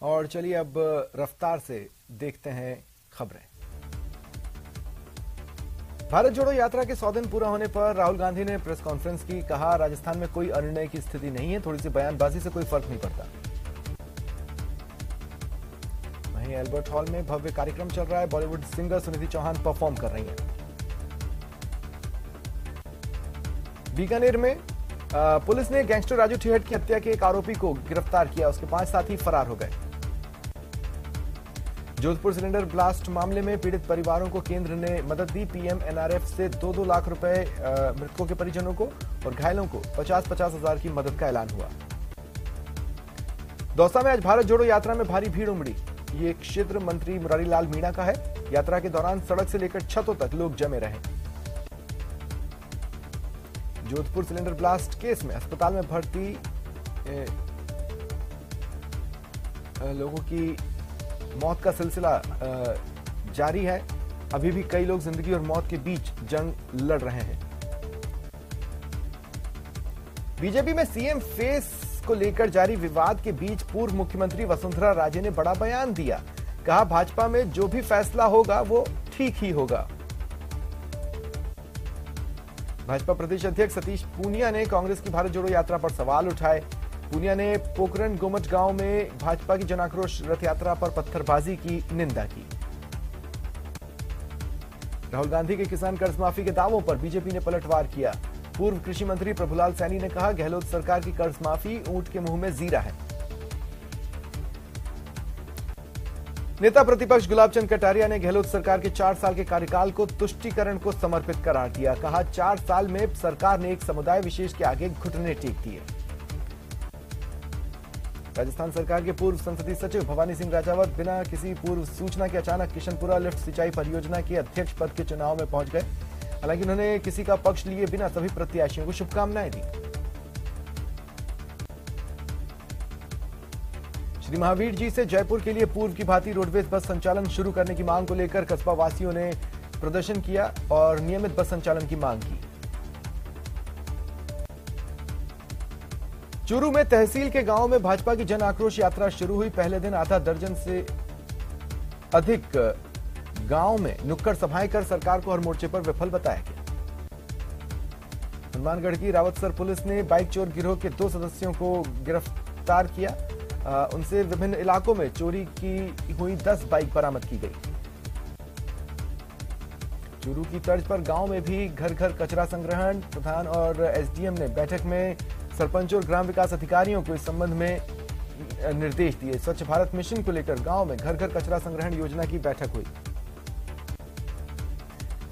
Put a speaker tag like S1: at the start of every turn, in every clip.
S1: और चलिए अब रफ्तार से देखते हैं खबरें। भारत जोड़ो यात्रा के 100 दिन पूरा होने पर राहुल गांधी ने प्रेस कॉन्फ्रेंस की। कहा, राजस्थान में कोई अनिर्णय की स्थिति नहीं है, थोड़ी सी बयानबाजी से कोई फर्क नहीं पड़ता। वहीं एल्बर्ट हॉल में भव्य कार्यक्रम चल रहा है। बॉलीवुड सिंगर सुनिधि चौहान परफॉर्म कर रही हैं। बीकानेर में पुलिस ने गैंगस्टर राजू ठिहट की हत्या के एक आरोपी को गिरफ्तार किया। उसके 5 साथी फरार हो गए। जोधपुर सिलेंडर ब्लास्ट मामले में पीड़ित परिवारों को केंद्र ने मदद दी। पीएम एनआरएफ से 2-2 लाख रुपए मृतकों के परिजनों को और घायलों को 50-50 हजार की मदद का ऐलान हुआ। दौसा में आज भारत जोड़ो यात्रा में भारी भीड़ उमड़ी। ये क्षेत्र मंत्री मुरारीलाल मीणा का है। यात्रा के दौरान सड़क से लेकर छतों तक लोग जमे रहे। जोधपुर सिलेंडर ब्लास्ट केस में अस्पताल में भर्ती लोगों की मौत का सिलसिला जारी है। अभी भी कई लोग जिंदगी और मौत के बीच जंग लड़ रहे हैं। बीजेपी में सीएम फेस को लेकर जारी विवाद के बीच पूर्व मुख्यमंत्री वसुंधरा राजे ने बड़ा बयान दिया। कहा, भाजपा में जो भी फैसला होगा वो ठीक ही होगा। भाजपा प्रदेश अध्यक्ष सतीश पूनिया ने कांग्रेस की भारत जोड़ो यात्रा पर सवाल उठाए। पूनिया ने पोखरण गोमट गांव में भाजपा की जन आक्रोश रथ यात्रा पर पत्थरबाजी की निंदा की। राहुल गांधी के किसान कर्ज माफी के दावों पर बीजेपी ने पलटवार किया। पूर्व कृषि मंत्री प्रभुलाल सैनी ने कहा, गहलोत सरकार की कर्ज माफी ऊंट के मुंह में जीरा है। नेता प्रतिपक्ष गुलाब चंद कटारिया ने गहलोत सरकार के 4 साल के कार्यकाल को तुष्टीकरण को समर्पित करार दिया। कहा, 4 साल में सरकार ने एक समुदाय विशेष के आगे घुटने टेक दिए। राजस्थान सरकार के पूर्व संसदीय सचिव भवानी सिंह राजावत बिना किसी पूर्व सूचना के अचानक किशनपुरा लिफ्ट सिंचाई परियोजना के अध्यक्ष पद के चुनाव में पहुंच गए। हालांकि उन्होंने किसी का पक्ष लिए बिना सभी प्रत्याशियों को शुभकामनाएं दी। श्री महावीर जी से जयपुर के लिए पूर्व की भांति रोडवेज बस संचालन शुरू करने की मांग को लेकर कस्बा वासियों ने प्रदर्शन किया और नियमित बस संचालन की मांग की। चूरू में तहसील के गांव में भाजपा की जन आक्रोश यात्रा शुरू हुई। पहले दिन आधा दर्जन से अधिक गांव में नुक्कड़ सभाएं कर सरकार को हर मोर्चे पर विफल बताया गया। हनुमानगढ़ की रावतसर पुलिस ने बाइक चोर गिरोह के 2 सदस्यों को गिरफ्तार किया। उनसे विभिन्न इलाकों में चोरी की हुई 10 बाइक बरामद की गई। चूरू की तर्ज पर गांव में भी घर घर कचरा संग्रहण। प्रधान और एसडीएम ने बैठक में सरपंच और ग्राम विकास अधिकारियों को इस संबंध में निर्देश दिए। स्वच्छ भारत मिशन को लेकर गांव में घर घर कचरा संग्रहण योजना की बैठक हुई।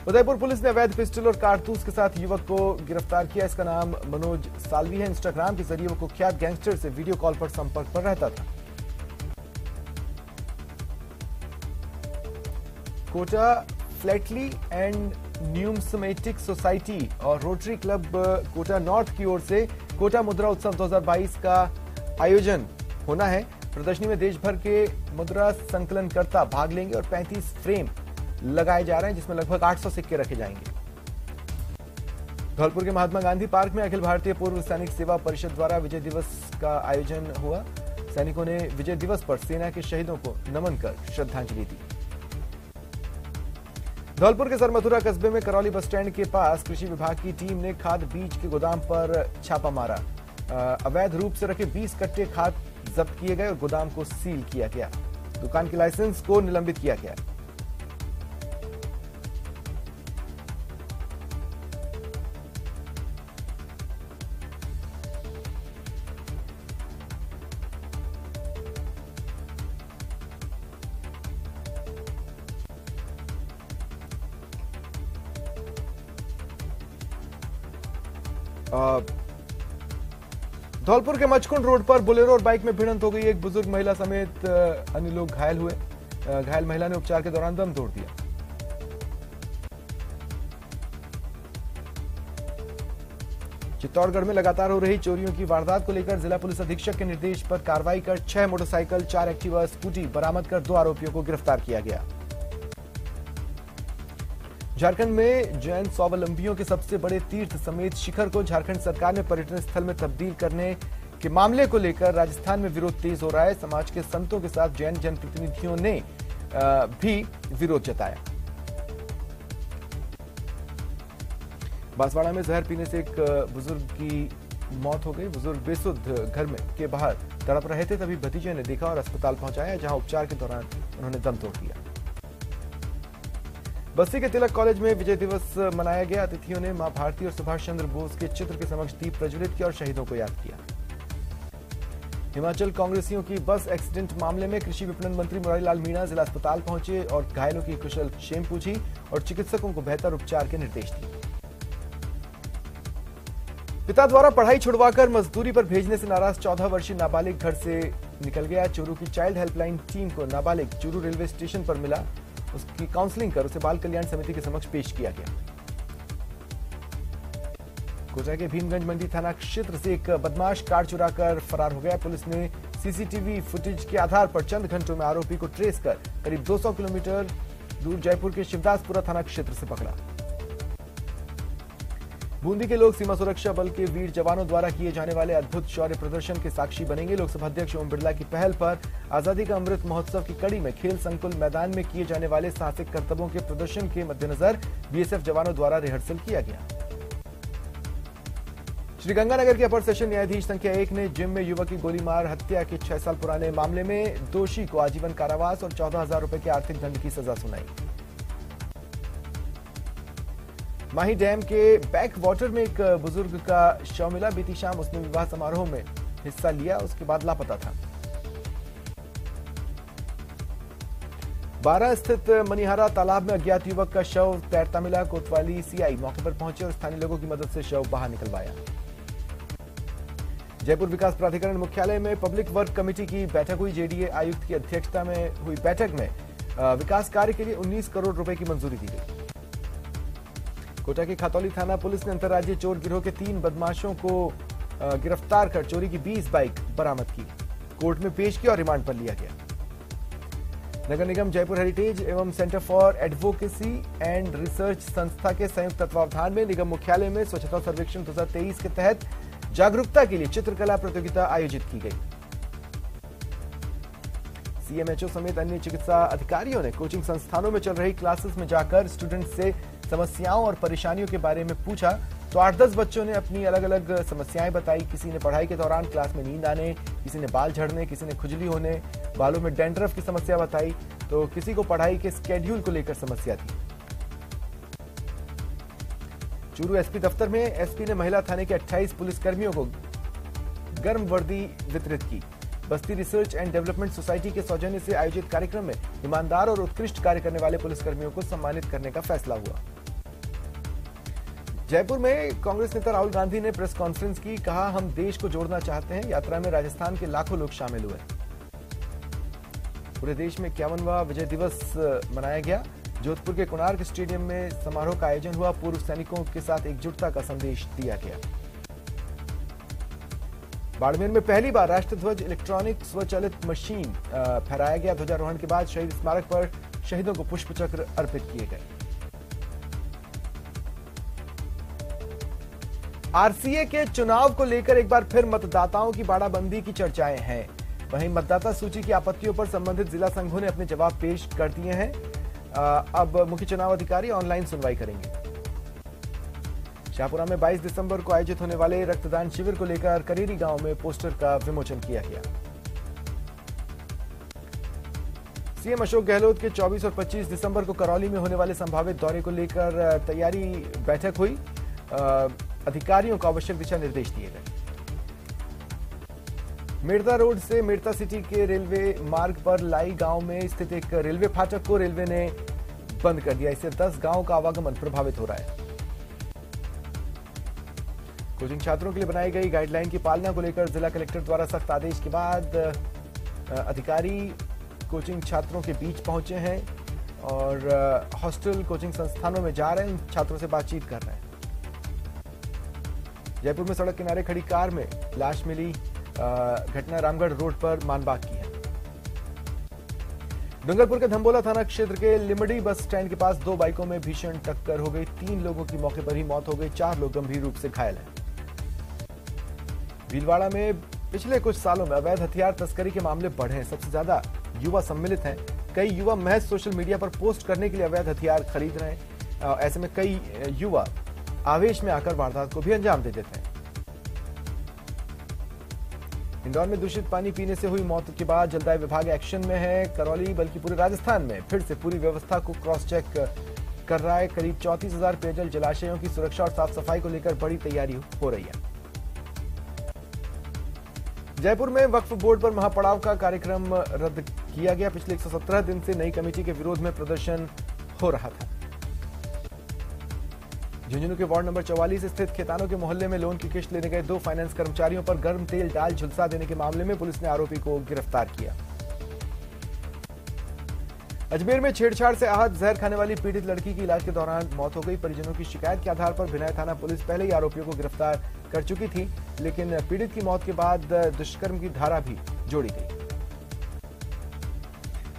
S1: उदयपुर पुलिस ने अवैध पिस्टल और कारतूस के साथ युवक को गिरफ्तार किया। इसका नाम मनोज सालवी है। इंस्टाग्राम के जरिए वो कुख्यात गैंगस्टर से वीडियो कॉल पर संपर्क पर रहता था। कोटा फ्लैटली एंड न्यूमसमेटिक सोसाइटी और रोटरी क्लब कोटा नॉर्थ की ओर से कोटा मुद्रा उत्सव 2022 का आयोजन होना है। प्रदर्शनी में देश भर के मुद्रा संकलनकर्ता भाग लेंगे और 35 फ्रेम लगाए जा रहे हैं, जिसमें लगभग 800 सिक्के रखे जाएंगे। धौलपुर के महात्मा गांधी पार्क में अखिल भारतीय पूर्व सैनिक सेवा परिषद द्वारा विजय दिवस का आयोजन हुआ। सैनिकों ने विजय दिवस पर सेना के शहीदों को नमन कर श्रद्धांजलि दी। धौलपुर के सरमथुरा कस्बे में करौली बस स्टैंड के पास कृषि विभाग की टीम ने खाद बीज के गोदाम पर छापा मारा। अवैध रूप से रखे 20 कट्टे खाद जब्त किए गए और गोदाम को सील किया गया। दुकान के लाइसेंस को निलंबित किया गया। धौलपुर के मचकुंड रोड पर बोलेरो और बाइक में भिड़ंत हो गई। एक बुजुर्ग महिला समेत अन्य लोग घायल हुए। घायल महिला ने उपचार के दौरान दम तोड़ दिया। चित्तौड़गढ़ में लगातार हो रही चोरियों की वारदात को लेकर जिला पुलिस अधीक्षक के निर्देश पर कार्रवाई कर 6 मोटरसाइकिल, 4 एक्टिवा, स्कूटी बरामद कर 2 आरोपियों को गिरफ्तार किया गया। झारखंड में जैन स्वावलंबियों के सबसे बड़े तीर्थ समेत शिखर को झारखंड सरकार ने पर्यटन स्थल में तब्दील करने के मामले को लेकर राजस्थान में विरोध तेज हो रहा है। समाज के संतों के साथ जैन जनप्रतिनिधियों ने भी विरोध जताया। बांसवाड़ा में जहर पीने से एक बुजुर्ग की मौत हो गई। बुजुर्ग बेसुध घर में के बाहर तड़प रहे थे, तभी भतीजे ने देखा और अस्पताल पहुंचाया, जहां उपचार के दौरान उन्होंने दम तोड़ दिया। बस्ती के तिलक कॉलेज में विजय दिवस मनाया गया। अतिथियों ने मां भारती और सुभाष चंद्र बोस के चित्र के समक्ष दीप प्रज्वलित किया और शहीदों को याद किया। हिमाचल कांग्रेसियों की बस एक्सीडेंट मामले में कृषि विपणन मंत्री मुरारीलाल मीणा जिला अस्पताल पहुंचे और घायलों की कुशल क्षेम पूछी और चिकित्सकों को बेहतर उपचार के निर्देश दिए। पिता द्वारा पढ़ाई छुड़वाकर मजदूरी पर भेजने से नाराज 14 वर्षीय नाबालिग घर से निकल गया। चूरू की चाइल्ड हेल्पलाइन टीम को नाबालिग चूरू रेलवे स्टेशन पर मिला। उसकी काउंसलिंग कर उसे बाल कल्याण समिति के समक्ष पेश किया गया। कोटा के भीमगंज मंडी थाना क्षेत्र से एक बदमाश कार चुराकर फरार हो गया। पुलिस ने सीसीटीवी फुटेज के आधार पर चंद घंटों में आरोपी को ट्रेस कर करीब 200 किलोमीटर दूर जयपुर के शिवदासपुरा थाना क्षेत्र से पकड़ा। बूंदी के लोग सीमा सुरक्षा बल के वीर जवानों द्वारा किए जाने वाले अद्भुत शौर्य प्रदर्शन के साक्षी बनेंगे। लोकसभा अध्यक्ष ओम बिरला की पहल पर आजादी का अमृत महोत्सव की कड़ी में खेल संकुल मैदान में किए जाने वाले साहसिक करतबों के प्रदर्शन के मद्देनजर बीएसएफ जवानों द्वारा रिहर्सल किया गया। श्रीगंगानगर के अपर सेशन न्यायाधीश संख्या 1 ने जिम में युवक की गोली मार हत्या के 6 साल पुराने मामले में दोषी को आजीवन कारावास और 14,000 रुपए के आर्थिक दंड की सजा सुनाई। माही डैम के बैक वाटर में एक बुजुर्ग का शव मिला। बीती शाम उसने विवाह समारोह में हिस्सा लिया, उसके बाद लापता था। बारा स्थित मनिहारा तालाब में अज्ञात युवक का शव तैरता मिला। कोतवाली सीआई मौके पर पहुंचे और स्थानीय लोगों की मदद से शव बाहर निकलवाया। जयपुर विकास प्राधिकरण मुख्यालय में पब्लिक वर्क कमेटी की बैठक हुई। जेडीए आयुक्त की अध्यक्षता में हुई बैठक में विकास कार्य के लिए 19 करोड़ रुपए की मंजूरी दी गई। कोटा की खातौली थाना पुलिस ने अंतर्राज्यीय चोर गिरोह के 3 बदमाशों को गिरफ्तार कर चोरी की 20 बाइक बरामद की, कोर्ट में पेश किया और रिमांड पर लिया गया। नगर निगम जयपुर हेरिटेज एवं centre for advocacy and research संस्था के संयुक्त तत्वावधान में निगम मुख्यालय में स्वच्छता सर्वेक्षण 2023 के तहत जागरूकता के लिए चित्रकला प्रतियोगिता आयोजित की गई। सीएमएचओ समेत अन्य चिकित्सा अधिकारियों ने कोचिंग संस्थानों में चल रही क्लासेस में जाकर स्टूडेंट से समस्याओं और परेशानियों के बारे में पूछा तो 8-10 बच्चों ने अपनी अलग अलग समस्याएं बताई। किसी ने पढ़ाई के दौरान क्लास में नींद आने, किसी ने बाल झड़ने, किसी ने खुजली होने, बालों में डैंड्रफ की समस्या बताई, तो किसी को पढ़ाई के स्केड्यूल को लेकर समस्या थी। चूरू एसपी दफ्तर में एसपी ने महिला थाने के 28 पुलिसकर्मियों को गर्म वर्दी वितरित की। बस्ती रिसर्च एंड डेवलपमेंट सोसाइटी के सौजन्य से आयोजित कार्यक्रम में ईमानदार और उत्कृष्ट कार्य करने वाले पुलिसकर्मियों को सम्मानित करने का फैसला हुआ। जयपुर में कांग्रेस नेता राहुल गांधी ने प्रेस कॉन्फ्रेंस की, कहा हम देश को जोड़ना चाहते हैं। यात्रा में राजस्थान के लाखों लोग शामिल हुए। पूरे देश में 51वां विजय दिवस मनाया गया। जोधपुर के कोणार्क स्टेडियम में समारोह का आयोजन हुआ। पूर्व सैनिकों के साथ एकजुटता का संदेश दिया गया। बाड़मेर में पहली बार राष्ट्रध्वज इलेक्ट्रॉनिक स्वचालित मशीन फहराया गया। ध्वजारोहण के बाद शहीद स्मारक पर शहीदों को पुष्पचक्र अर्पित किए गए। आरसीए के चुनाव को लेकर एक बार फिर मतदाताओं की बाड़ाबंदी की चर्चाएं हैं। वहीं मतदाता सूची की आपत्तियों पर संबंधित जिला संघों ने अपने जवाब पेश कर दिए हैं। अब मुख्य चुनाव अधिकारी ऑनलाइन सुनवाई करेंगे। शाहपुरा में 22 दिसंबर को आयोजित होने वाले रक्तदान शिविर को लेकर करेरी गांव में पोस्टर का विमोचन किया गया। सीएम अशोक गहलोत के 24 और 25 दिसंबर को करौली में होने वाले संभावित दौरे को लेकर तैयारी बैठक हुई। अधिकारियों को आवश्यक दिशा निर्देश दिए गए। मेड़ता रोड से मेड़ता सिटी के रेलवे मार्ग पर लाई गांव में स्थित एक रेलवे फाटक को रेलवे ने बंद कर दिया। इससे 10 गांवों का आवागमन प्रभावित हो रहा है। कोचिंग छात्रों के लिए बनाई गई गाइडलाइन की पालना को लेकर जिला कलेक्टर द्वारा सख्त आदेश के बाद अधिकारी कोचिंग छात्रों के बीच पहुंचे हैं और हॉस्टल कोचिंग संस्थानों में जा रहे हैं, छात्रों से बातचीत कर रहे हैं। जयपुर में सड़क किनारे खड़ी कार में लाश मिली। घटना रामगढ़ रोड पर मानबाग की है। डूंगरपुर के धंबोला थाना क्षेत्र के लिमड़ी बस स्टैंड के पास 2 बाइकों में भीषण टक्कर हो गई। 3 लोगों की मौके पर ही मौत हो गई, 4 लोग गंभीर रूप से घायल हैं। भीलवाड़ा में पिछले कुछ सालों में अवैध हथियार तस्करी के मामले बढ़े हैं। सबसे ज्यादा युवा सम्मिलित हैं। कई युवा महज सोशल मीडिया पर पोस्ट करने के लिए अवैध हथियार खरीद रहे हैं। ऐसे में कई युवा आवेश में आकर वारदात को भी अंजाम दे देते हैं। इंदौर में दूषित पानी पीने से हुई मौत के बाद जलदाय विभाग एक्शन में है। करौली बल्कि पूरे राजस्थान में फिर से पूरी व्यवस्था को क्रॉस चेक कर रहा है। करीब 34,000 पेयजल जलाशयों की सुरक्षा और साफ सफाई को लेकर बड़ी तैयारी हो रही है। जयपुर में वक्फ बोर्ड पर महापड़ाव का कार्यक्रम रद्द किया गया। पिछले 117 दिन से नई कमेटी के विरोध में प्रदर्शन हो रहा था। झुंझुनू के वार्ड नंबर 44 स्थित खेतानों के मोहल्ले में लोन की किश्त लेने गए 2 फाइनेंस कर्मचारियों पर गर्म तेल डाल झुलसा देने के मामले में पुलिस ने आरोपी को गिरफ्तार किया। अजमेर में छेड़छाड़ से आहत जहर खाने वाली पीड़ित लड़की की इलाज के दौरान मौत हो गई। परिजनों की शिकायत के आधार पर भिनाई थाना पुलिस पहले ही आरोपियों को गिरफ्तार कर चुकी थी, लेकिन पीड़ित की मौत के बाद दुष्कर्म की धारा भी जोड़ी गई।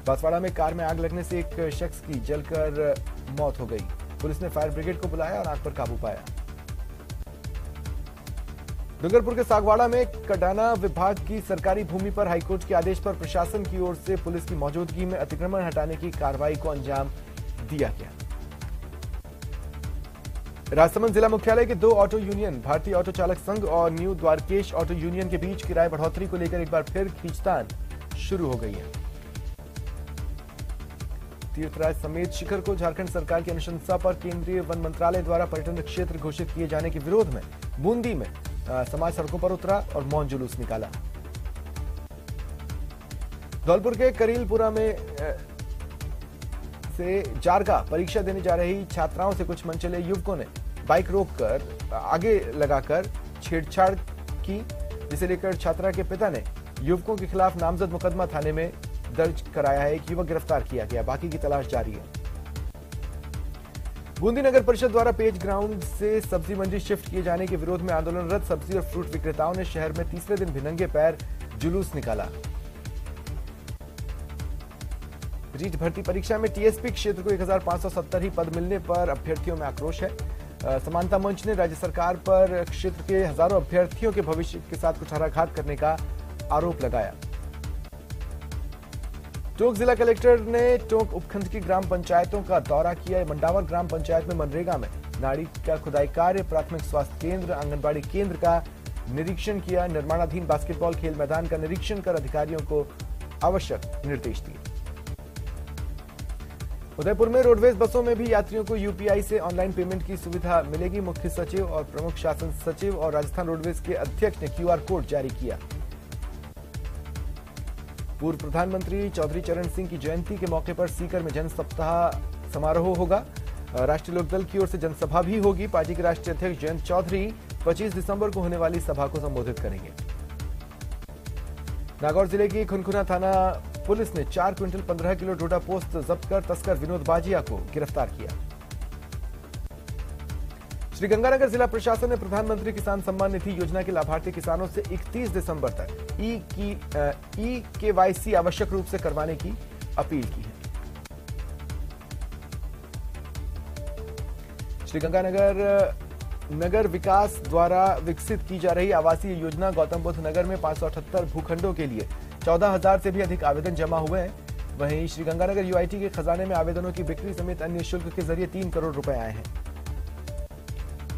S1: बांसवाड़ा में कार में आग लगने से एक शख्स की जलकर मौत हो गई। पुलिस ने फायर ब्रिगेड को बुलाया और आग पर काबू पाया। डूंगरपुर के सागवाड़ा में कडाना विभाग की सरकारी भूमि पर हाईकोर्ट के आदेश पर प्रशासन की ओर से पुलिस की मौजूदगी में अतिक्रमण हटाने की कार्रवाई को अंजाम दिया गया। राजसमंद जिला मुख्यालय के 2 ऑटो यूनियन भारतीय ऑटो चालक संघ और न्यू द्वारकेश ऑटो यूनियन के बीच किराए बढ़ोतरी को लेकर एक बार फिर खींचतान शुरू हो गई है। तीर्थराज समेत शिखर को झारखंड सरकार की अनुशंसा पर केंद्रीय वन मंत्रालय द्वारा पर्यटन क्षेत्र घोषित किए जाने के विरोध में बूंदी में समाज सड़कों पर उतरा और मौन जुलूस निकाला। धौलपुर के करीलपुरा में से जारगा परीक्षा देने जा रही छात्राओं से कुछ मनचले युवकों ने बाइक रोककर आगे लगाकर छेड़छाड़ की, जिसे लेकर छात्रा के पिता ने युवकों के खिलाफ नामजद मुकदमा थाने में दर्ज कराया है। एक युवक गिरफ्तार किया गया, बाकी की तलाश जारी है। बूंदी नगर परिषद द्वारा पेज ग्राउंड से सब्जी मंडी शिफ्ट किए जाने के विरोध में आंदोलनरत सब्जी और फ्रूट विक्रेताओं ने शहर में तीसरे दिन भी नंगे पैर जुलूस निकाला। रीट भर्ती परीक्षा में टीएसपी क्षेत्र को 1570 ही पद मिलने पर अभ्यर्थियों में आक्रोश है। समानता मंच ने राज्य सरकार पर क्षेत्र के हजारों अभ्यर्थियों के भविष्य के साथ कुठाराघात करने का आरोप लगाया। टोंक जिला कलेक्टर ने टोंक उपखंड की ग्राम पंचायतों का दौरा किया। मंडावर ग्राम पंचायत में मनरेगा में नाली का खुदाई कार्य, प्राथमिक स्वास्थ्य केंद्र, आंगनबाड़ी केंद्र का निरीक्षण किया। निर्माणाधीन बास्केटबॉल खेल मैदान का निरीक्षण कर अधिकारियों को आवश्यक निर्देश दिए। उदयपुर में रोडवेज बसों में भी यात्रियों को यूपीआई से ऑनलाइन पेमेंट की सुविधा मिलेगी। मुख्य सचिव और प्रमुख शासन सचिव और राजस्थान रोडवेज के अध्यक्ष ने क्यूआर कोड जारी किया। पूर्व प्रधानमंत्री चौधरी चरण सिंह की जयंती के मौके पर सीकर में जन सप्ताह समारोह होगा। राष्ट्रीय लोकदल की ओर से जनसभा भी होगी। पार्टी के राष्ट्रीय अध्यक्ष जयंत चौधरी 25 दिसंबर को होने वाली सभा को संबोधित करेंगे। नागौर जिले की खुनखुना थाना पुलिस ने 4 क्विंटल 15 किलो डोडा पोस्त जब्त कर तस्कर विनोद बाजिया को गिरफ्तार किया। श्रीगंगानगर जिला प्रशासन ने प्रधानमंत्री किसान सम्मान निधि योजना के लाभार्थी किसानों से 31 दिसंबर तक ई केवाईसी आवश्यक रूप से करवाने की अपील की है। श्रीगंगानगर नगर विकास द्वारा विकसित की जा रही आवासीय योजना गौतम बुद्ध नगर में 578 भूखंडों के लिए 14,000 से भी अधिक आवेदन जमा हुए हैं। वहीं श्रीगंगानगर यूआईटी के खजाने में आवेदनों की बिक्री समेत अन्य शुल्क के जरिए 3 करोड़ रुपए आए हैं।